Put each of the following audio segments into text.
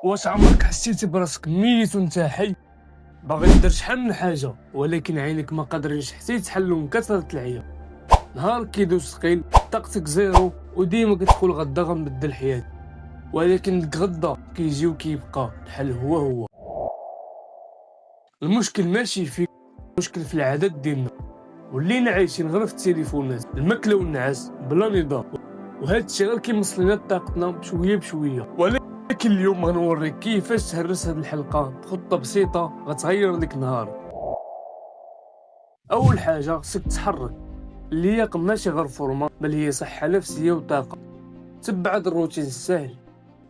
واش عمرك حسيتي براسك ميت وانت حي؟ باغي دير شحال من حاجه ولكن عينك ما قادرينش حتى يتحلوا من كثره العيا. نهار كيدوز ثقيل، طاقتك زيرو، وديما كتقول غدا غنبدل حياتي، ولكن ديك غدا كيجي وكيبقى بحال هو. المشكل ماشي فيك، المشكل في العادات ديالنا. ولينا عايشين غير في التليفونات، الماكله والنعاس بلا نظام، وهذا الشيء غير كيمص لنا طاقتنا بشويه. ولكن اليوم غنوريك كيفاش تهرس هذه الحلقه بخطه بسيطه غتغير لك نهار. اول حاجه خصك تتحرك. اللياقه ماشي غير فورمه، بل هي صحه نفسيه وطاقه. تبع هذا الروتين السهل،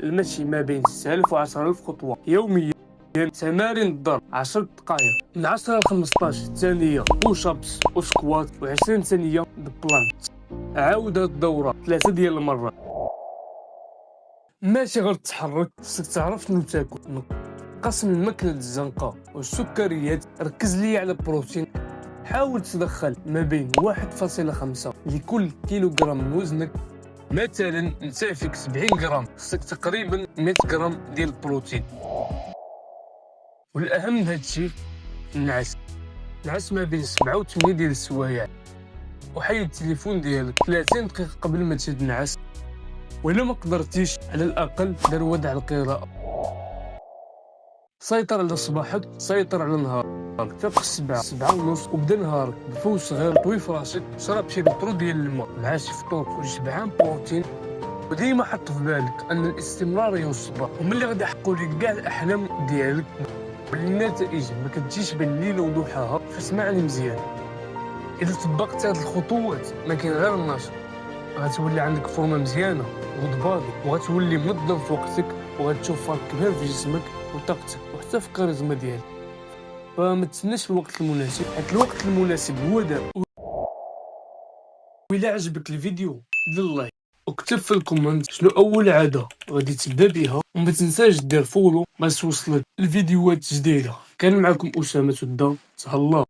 المشي ما بين 6000 و 10000 خطوه يوميا، تمارين الضرب 10 دقائق من 10 ل 15 ثانيه، بوش ابس وسكوات و20 ثانيه بلانك. عاود هاد الدوره 3 ديال المرات. ماشي غير تحرك، خصك تعرف شنو تاكل. قسم الماكله الزنقه والسكريات، ركز لي على البروتين. حاول تدخل ما بين 1.5 لكل كيلوغرام من وزنك. مثلا انت فيك 70 غرام، خصك تقريبا 100 غرام ديال البروتين. والاهم من هادشي النعاس ما بين 7 و 8 ديال السوايع. وحيد التليفون ديالك 30 دقيقه قبل ما تنعس. وإلا ما قدرتيش على الاقل دير ودع القراءه. سيطر على صباحك، سيطر على نهارك. فيق 7:30 وبدا نهارك بفوز صغير. طوي فراشك، شرب شي لتر ديال الماء مع شي فطور وشبعان بروتين. وديما حط في بالك ان الاستمراريه والصبر هما اللي غادي يحققوا لك كاع الاحلام ديالك. والنتائج ما كتجيش بالليل وضحاها، فاسمعني مزيان. اذا طبقت هاد الخطوات ما كاين غير النشر، غتولي عندك فورمه مزيانه وضباطي، وغتولي منظم في وقتك، وغتشوف فرق كبير في جسمك وطاقتك وحتى في الكاريزما ديالك. فما تسناش الوقت المناسب، حيت الوقت المناسب هو دابا. وإلا عجبك الفيديو دير لايك وكتب في الكومنت شنو اول عاده غادي تبدا بها، وما تنساش دير فولو باش توصلك الفيديوهات جديده. كان معكم اسامه الدار، تهلا.